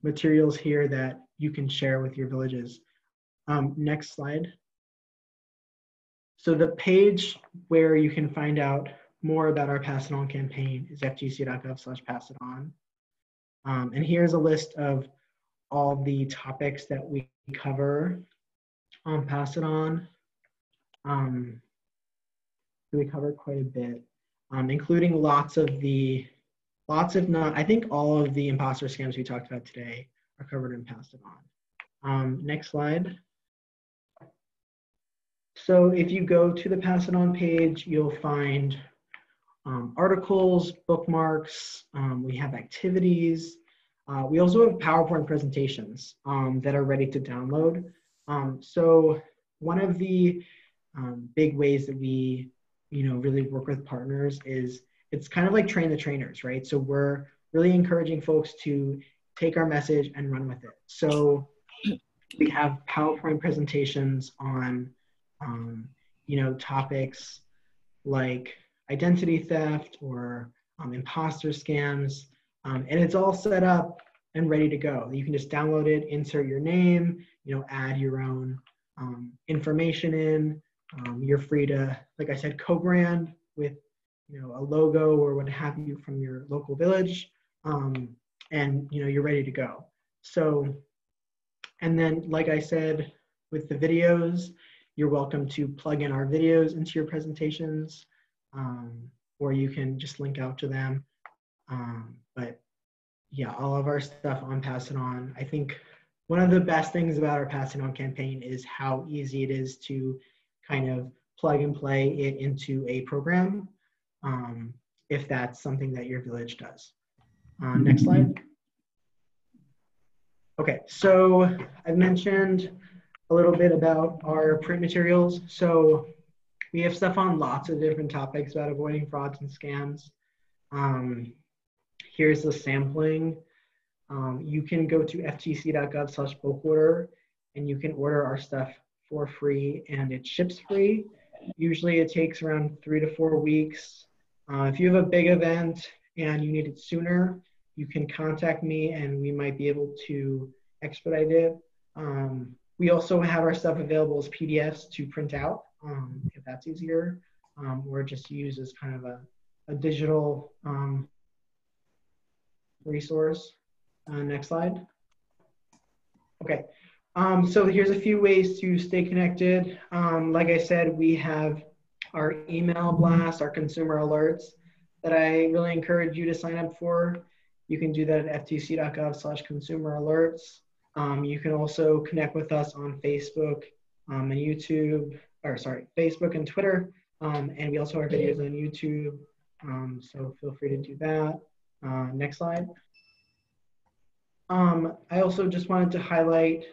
materials here that you can share with your villages. Next slide. So the page where you can find out more about our Pass It On campaign is ftc.gov/passiton. And here's a list of all the topics that we cover on Pass It On. We cover quite a bit, including I think all of the imposter scams we talked about today are covered in Pass It On. Next slide. So if you go to the Pass It On page, you'll find articles, bookmarks, we have activities. We also have PowerPoint presentations that are ready to download. So one of the big ways that we really work with partners is it's kind of like train the trainers, right? So we're really encouraging folks to take our message and run with it. So we have PowerPoint presentations on topics like identity theft or imposter scams, and it's all set up and ready to go. You can just download it, insert your name, add your own information in. You're free to, like I said, co-brand with a logo or what have you from your local village, and you're ready to go. So, and then like I said, with the videos, you're welcome to plug in our videos into your presentations, or you can just link out to them. But yeah, all of our stuff on Pass It On. I think one of the best things about our Pass It On campaign is how easy it is to kind of plug and play it into a program, if that's something that your village does. Next slide. Okay, so I've mentioned a little bit about our print materials. So we have stuff on lots of different topics about avoiding frauds and scams. Here's the sampling. You can go to ftc.gov/bulk order and you can order our stuff for free and it ships free. Usually it takes around 3 to 4 weeks. If you have a big event and you need it sooner, you can contact me and we might be able to expedite it. We also have our stuff available as PDFs to print out, if that's easier, or just use as kind of a digital resource. Next slide. Okay, so here's a few ways to stay connected. Like I said, we have our email blast, our consumer alerts that I really encourage you to sign up for. You can do that at ftc.gov/consumer alerts. You can also connect with us on Facebook and YouTube, Facebook and Twitter. And we also have videos on YouTube. So feel free to do that. Next slide. I also just wanted to highlight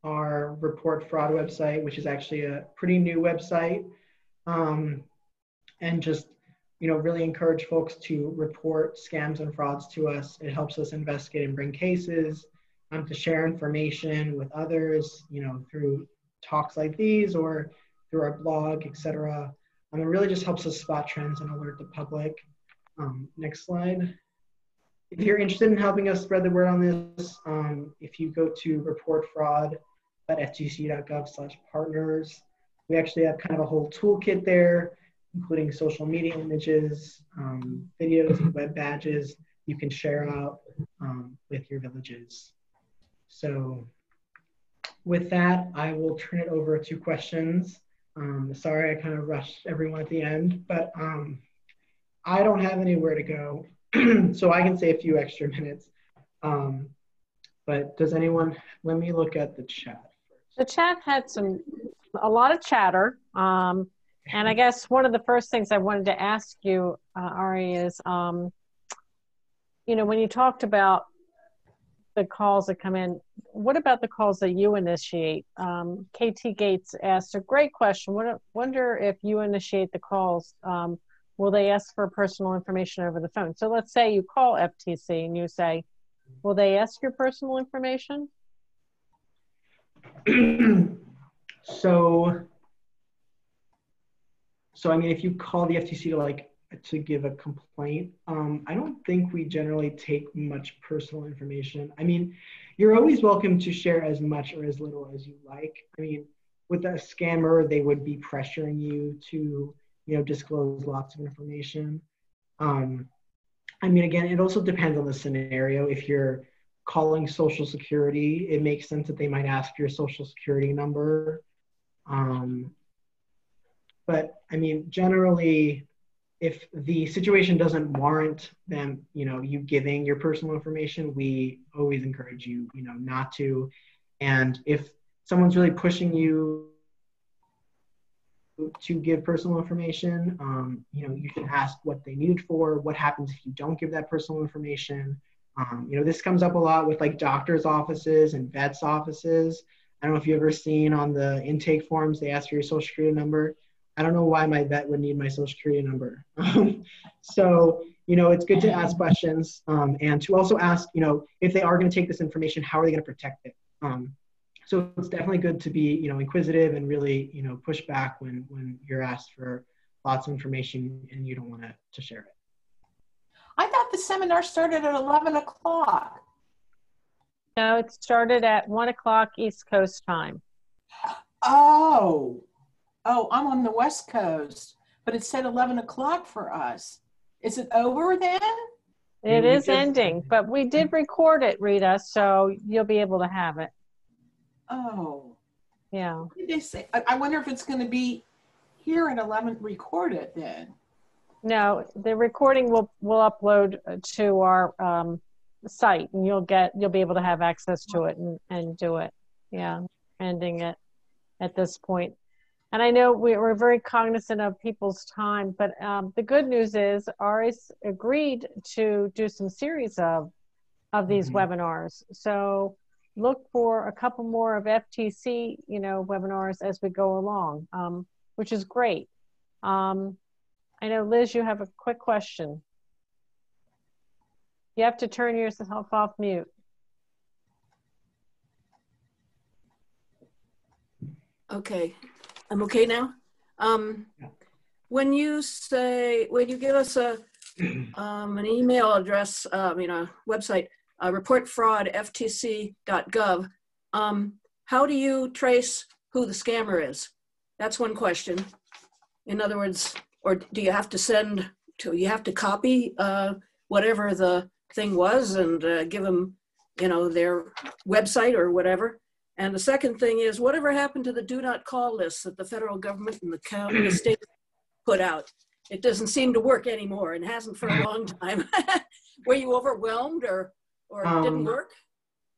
our Report Fraud website, which is actually a pretty new website. And just, really encourage folks to report scams and frauds to us. It helps us investigate and bring cases, to share information with others, through talks like these or through our blog, etc. It really just helps us spot trends and alert the public. Next slide. If you're interested in helping us spread the word on this, if you go to reportfraud.ftc.gov/partners, we actually have kind of a whole toolkit there, including social media images, videos, and web badges you can share out with your villages. So with that, I will turn it over to questions. Sorry, I kind of rushed everyone at the end, but I don't have anywhere to go, so I can say a few extra minutes. But does anyone, let me look at the chat first. The chat had a lot of chatter. And I guess one of the first things I wanted to ask you, Ari, is, when you talked about the calls that come in, what about the calls that you initiate? KT Gates asked a great question. Wonder if you initiate the calls, will they ask for personal information over the phone? So let's say you call FTC and you say, will they ask your personal information? So I mean, if you call the FTC to give a complaint, I don't think we generally take much personal information. I mean, you're always welcome to share as much or as little as you like. I mean, with a scammer, they would be pressuring you to, disclose lots of information. I mean, again, it also depends on the scenario. If you're calling Social Security, it makes sense that they might ask your Social Security number. But I mean, generally, if the situation doesn't warrant them, you giving your personal information, we always encourage you, not to. And if someone's really pushing you to give personal information, you should ask what they need it for. What happens if you don't give that personal information? This comes up a lot with doctors' offices and vets' offices. I don't know if you've ever seen on the intake forms, they ask for your Social Security number. I don't know why my vet would need my Social Security number. So, it's good to ask questions and to also ask, if they are going to take this information, how are they going to protect it? So it's definitely good to be, inquisitive and really, push back when you're asked for lots of information and you don't want to share it. I thought the seminar started at 11 o'clock. No, it started at 1 o'clock East Coast time. Oh, I'm on the West Coast, but it said 11 o'clock for us. Is it over then? It is ending, but we did record it, Rita, so you'll be able to have it. Oh. Yeah. What did they say? I wonder if it's going to be here at 11 recorded then. No, the recording will upload to our site, and you'll be able to have access to it and do it. Yeah, ending it at this point. And I know we're very cognizant of people's time, but the good news is Ari's agreed to do some series of these webinars. So look for a couple more of FTC, webinars as we go along, which is great. I know, Liz, you have a quick question. You have to turn yourself off mute. Okay, I'm okay now. When you give us an email address, website, reportfraud.ftc.gov, how do you trace who the scammer is? That's one question. In other words, or do you have to copy whatever the thing was and give them, their website or whatever? And the second thing is, whatever happened to the do not call lists that the federal government and the county and the state put out? It doesn't seem to work anymore and hasn't for a long time. Were you overwhelmed or didn't work?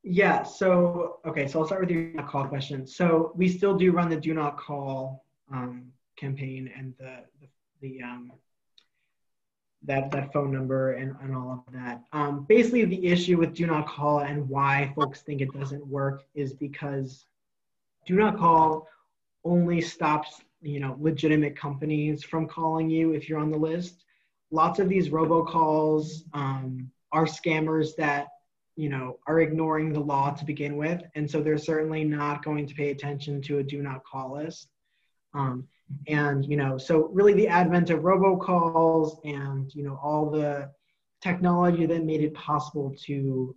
Yeah, so, okay, so I'll start with your do not call question. So we still do run the do not call campaign and that phone number and all of that. Basically, the issue with do not call and why folks think it doesn't work is because do not call only stops, legitimate companies from calling you if you're on the list. Lots of these robocalls are scammers that, are ignoring the law to begin with. And so they're certainly not going to pay attention to a do not call list. So really the advent of robocalls and, all the technology that made it possible to,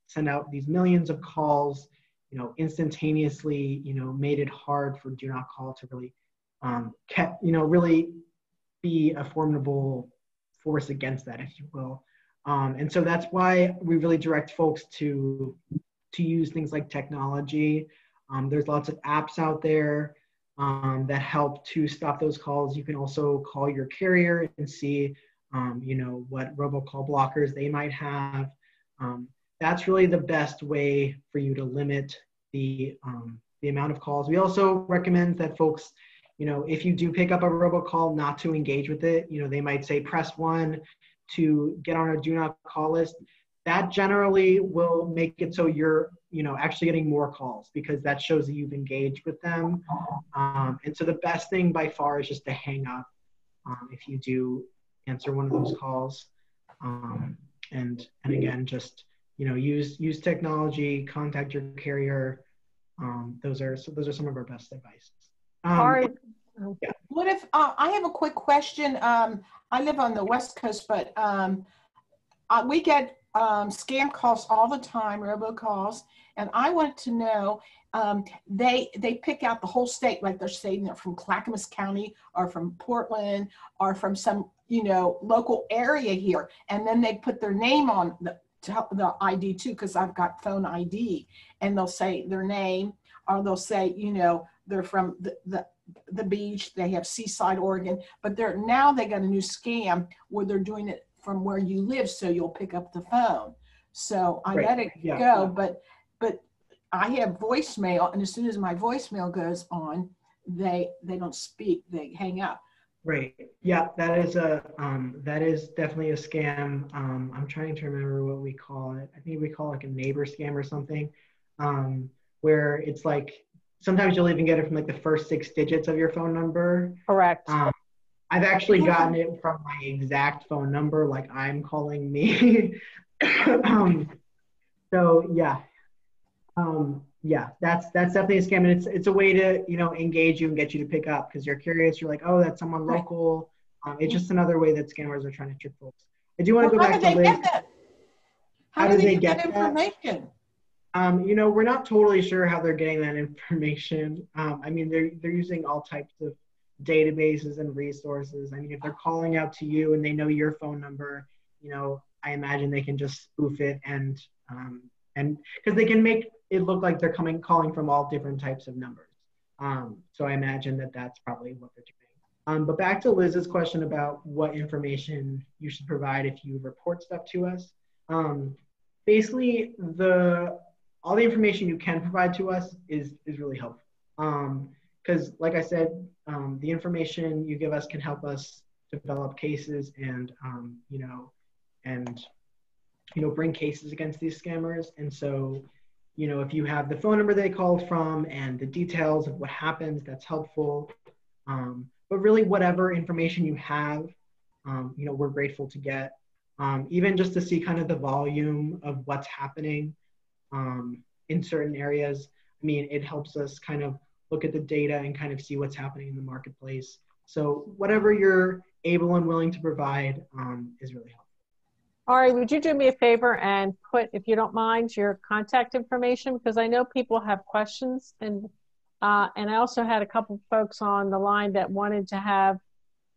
send out these millions of calls, instantaneously, made it hard for do not call to really, really be a formidable force against that, if you will. And so that's why we really direct folks to use things like technology. There's lots of apps out there that help to stop those calls. You can also call your carrier and see, what robocall blockers they might have. That's really the best way for you to limit the amount of calls. We also recommend that folks, if you do pick up a robocall, not to engage with it. They might say press 1 to get on a do not call list. That generally will make it so you're, actually getting more calls because that shows that you've engaged with them. And so the best thing by far is just to hang up if you do answer one of those calls. And again, just, use technology, contact your carrier. Those are some of our best advice. Yeah. What if, I have a quick question. I live on the West Coast, but we get scam calls all the time, robocalls, and I want to know, they pick out the whole state, like they're saying they're from Clackamas County or from Portland or from some, local area here, and then they put their name on the ID too, because I've got phone ID, and they'll say their name, or they'll say, they're from the beach, they have Seaside, Oregon, but now they got a new scam where they're doing it from where you live, so you'll pick up the phone. So I let it go, but I have voicemail, and as soon as my voicemail goes on, they don't speak, they hang up. Right. Yeah, that is definitely a scam. I'm trying to remember what we call it. I think we call it like a neighbor scam or something, where it's like sometimes you'll even get it from like the first 6 digits of your phone number. Correct. I've actually gotten it from my exact phone number, like I'm calling me. So yeah, that's definitely a scam, and it's a way to engage you and get you to pick up because you're curious. You're like, oh, that's someone local. It's just another way that scammers are trying to trick folks. I do want to go back to Liz. How do they get information? We're not totally sure how they're getting that information. I mean, they're using all types of databases and resources. I mean, if they're calling out to you and they know your phone number, I imagine they can just spoof it and because they can make it look like they're calling from all different types of numbers. So I imagine that that's probably what they're doing. But back to Liz's question about what information you should provide if you report stuff to us. Basically, all the information you can provide to us is really helpful. Because like I said, the information you give us can help us develop cases and, bring cases against these scammers. And so, if you have the phone number they called from and the details of what happens, that's helpful. But really whatever information you have, we're grateful to get. Even just to see kind of the volume of what's happening in certain areas. I mean, it helps us kind of look at the data and kind of see what's happening in the marketplace. So whatever you're able and willing to provide is really helpful. Ari, would you do me a favor and put, if you don't mind, your contact information? Because I know people have questions, and I also had a couple folks on the line that wanted to have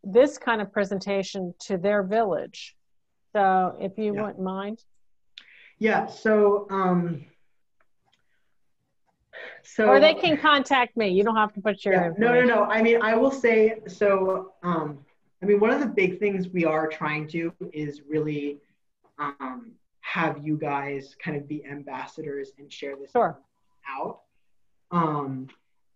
this kind of presentation to their village. So if you wouldn't mind. Yeah, so or they can contact me. You don't have to put your information. No. I mean, I will say, so, one of the big things we are trying to is really have you guys kind of be ambassadors and share this Sure. out.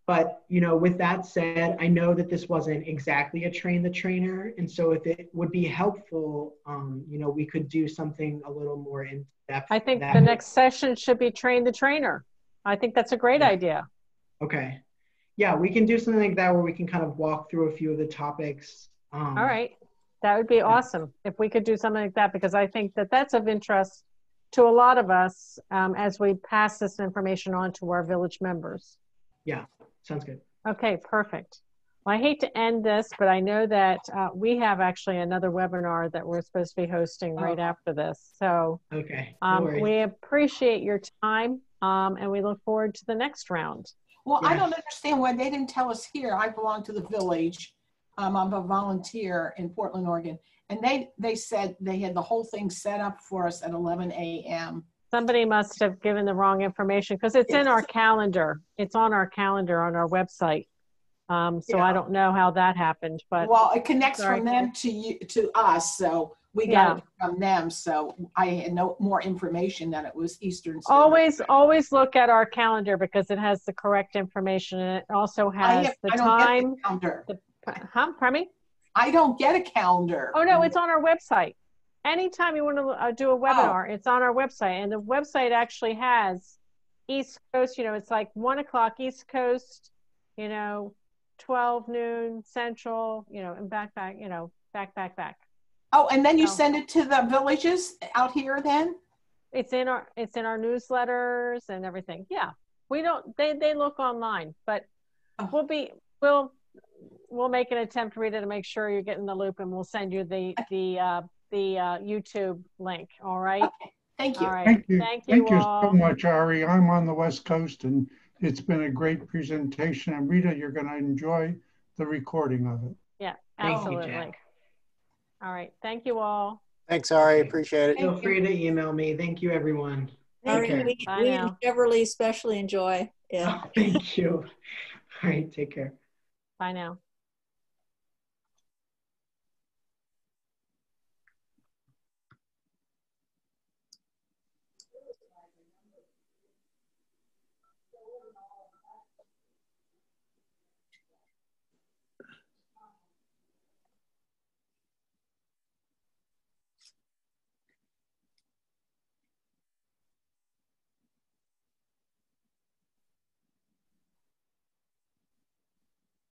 But, you know, with that said, I know that this wasn't exactly a train the trainer. And so if it would be helpful, you know, we could do something a little more in depth. I think the next session should be train the trainer. I think that's a great idea. Okay. Yeah, we can do something like that where we can kind of walk through a few of the topics. All right. That would be awesome if we could do something like that, because I think that that's of interest to a lot of us as we pass this information on to our village members. Yeah, sounds good. Okay, perfect. Well, I hate to end this, but I know that we have actually another webinar that we're supposed to be hosting right after this. So okay, no worries. We appreciate your time and we look forward to the next round. Well, I don't understand why they didn't tell us here. I belong to the village. I'm a volunteer in Portland, Oregon. And they said they had the whole thing set up for us at 11 a.m. Somebody must have given the wrong information because it's in our calendar. It's on our calendar on our website. So I don't know how that happened, but well, it connects from them to you, to us. So we got it from them. So I had no more information than it was Eastern Standard. Always look at our calendar because it has the correct information and it also has the time. Pardon me? I don't get a calendar. Oh no, it's on our website. Anytime you want to do a webinar, it's on our website. And the website actually has East Coast, you know, it's like 1 o'clock East Coast, you know, 12 noon Central, you know, and back, you know, back. Oh, and then you send it to the villages out here then? It's in our newsletters and everything. Yeah. We don't, they look online, but we'll make an attempt, Rita, to make sure you're getting the loop and we'll send you the YouTube link. All right. Okay. Thank you. All right. Thank you. Thank you So much, Ari. I'm on the West Coast and it's been a great presentation. And Rita, you're going to enjoy the recording of it. Yeah, absolutely. Thank you, all right. Thank you all. Thanks, Ari. Appreciate it. Feel free to email me. Thank you, everyone. We and Beverly especially enjoy. Yeah. Oh, thank you. All right. Take care. Bye now.